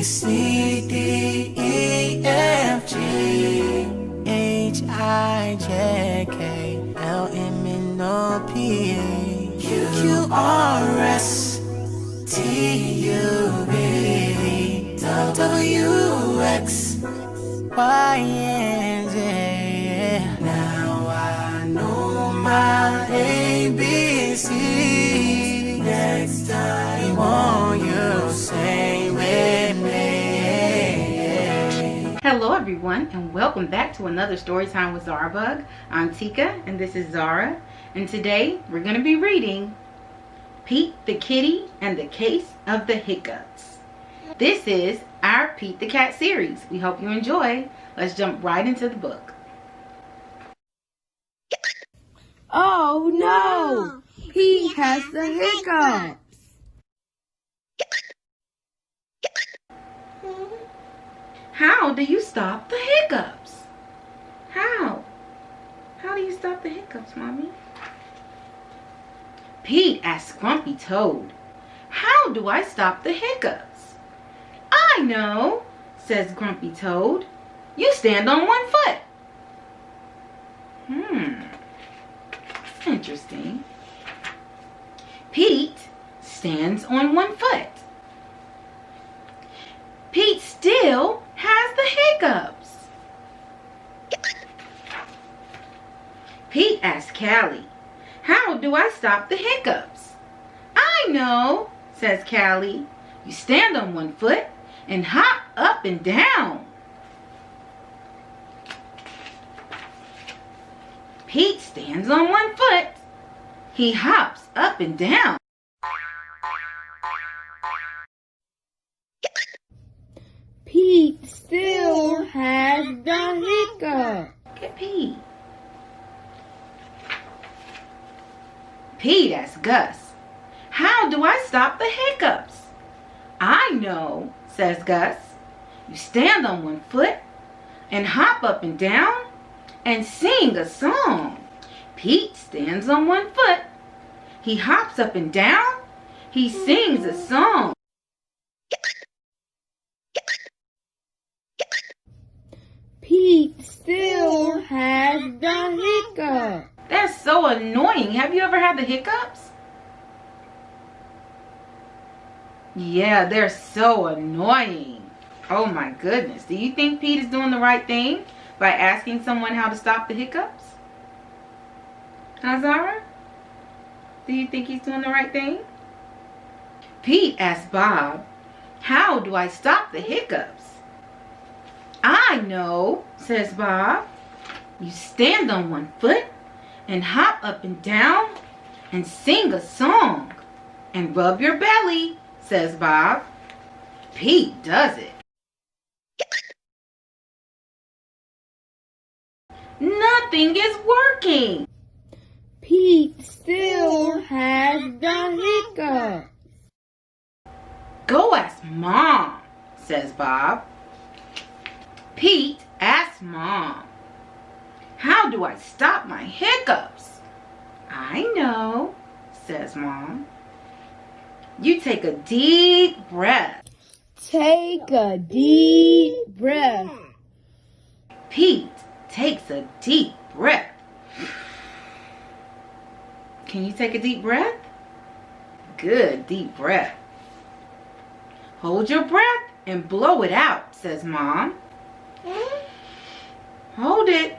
C, D, E, F, G, H, I, J, K, L, M, N, O, P, Q, R, S, T, U, V, W, X, Y, and Z. Now I know my ABC. Next time, won't you sing with me? Hello everyone, and welcome back to another Storytime with Zara Bug. I'm Tika and this is Zara, and today we're going to be reading Pete the Kitty and the Case of the Hiccups. This is our Pete the Cat series. We hope you enjoy. Let's jump right into the book. Oh no! He has the hiccups! How do you stop the hiccups? How? How do you stop the hiccups, Mommy? Pete asked Grumpy Toad, "How do I stop the hiccups?" "I know," says Grumpy Toad. "You stand on one foot." That's interesting. Pete stands on one foot. Pete still has the hiccups. Pete asked Callie, "How do I stop the hiccups?" "I know," says Callie. "You stand on one foot and hop up and down." Pete stands on one foot. He hops up and down. Pete still has the hiccups. Look at Pete. Pete asked Gus, "How do I stop the hiccups?" "I know," says Gus. "You stand on one foot and hop up and down and sing a song." Pete stands on one foot. He hops up and down. He sings a song. Pete still has the hiccups. That's so annoying. Have you ever had the hiccups? Yeah, they're so annoying. Oh my goodness. Do you think Pete is doing the right thing by asking someone how to stop the hiccups? Huh, Zara? Do you think he's doing the right thing? Pete asked Bob, "How do I stop the hiccups?" "I know," says Bob. "You stand on one foot and hop up and down and sing a song and rub your belly," says Bob. Pete does it. Nothing is working. Pete still has the hiccups. "Go ask Mom," says Bob. Pete asks Mom, "How do I stop my hiccups?" "I know," says Mom. "You take a deep breath." Take a deep breath. Pete takes a deep breath. Can you take a deep breath? Good, deep breath. "Hold your breath and blow it out," says Mom. Hold it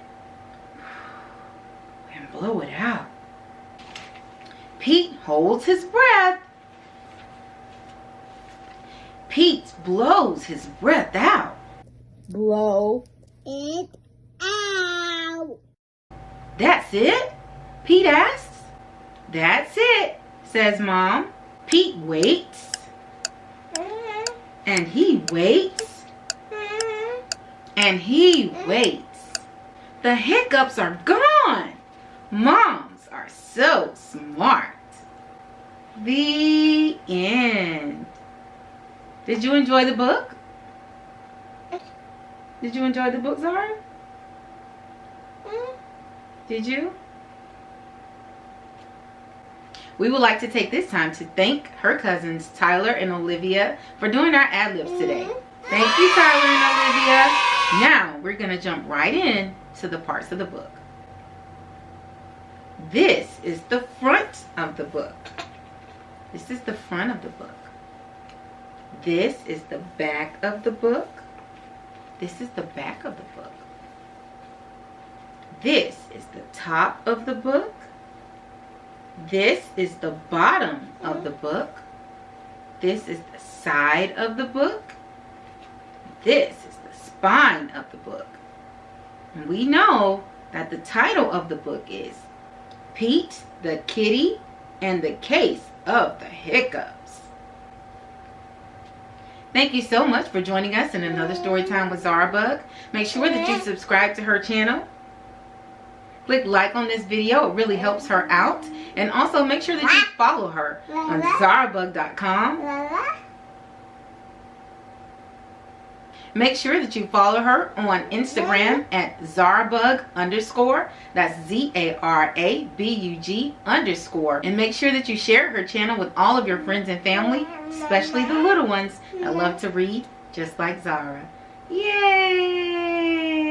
and blow it out. Pete holds his breath. Pete blows his breath out. Blow it out. "That's it?" Pete asks. "That's it," says Mom. Pete waits. And he waits. And he waits. The hiccups are gone. Moms are so smart. The end. Did you enjoy the book? Did you enjoy the book, Zara? Did you? We would like to take this time to thank her cousins Tyler and Olivia for doing our ad-libs today. Thank you, Tyler and Olivia. Now we're going to jump right in to the parts of the book. This is the front of the book. This is the front of the book. This is the back of the book. This is the back of the book. This is the top of the book. This is the bottom of the book. This is the side of the book. This is the spine of the book. And we know that the title of the book is Pete, the Kitty, and the Case of the Hiccups. Thank you so much for joining us in another story time with Zara. Make sure that you subscribe to her channel. Click like on this video. It really helps her out. And also make sure that you follow her on zarabug.com. Make sure that you follow her on Instagram at zarabug_. That's ZARABUG_. And make sure that you share her channel with all of your friends and family, especially the little ones that love to read just like Zara. Yay!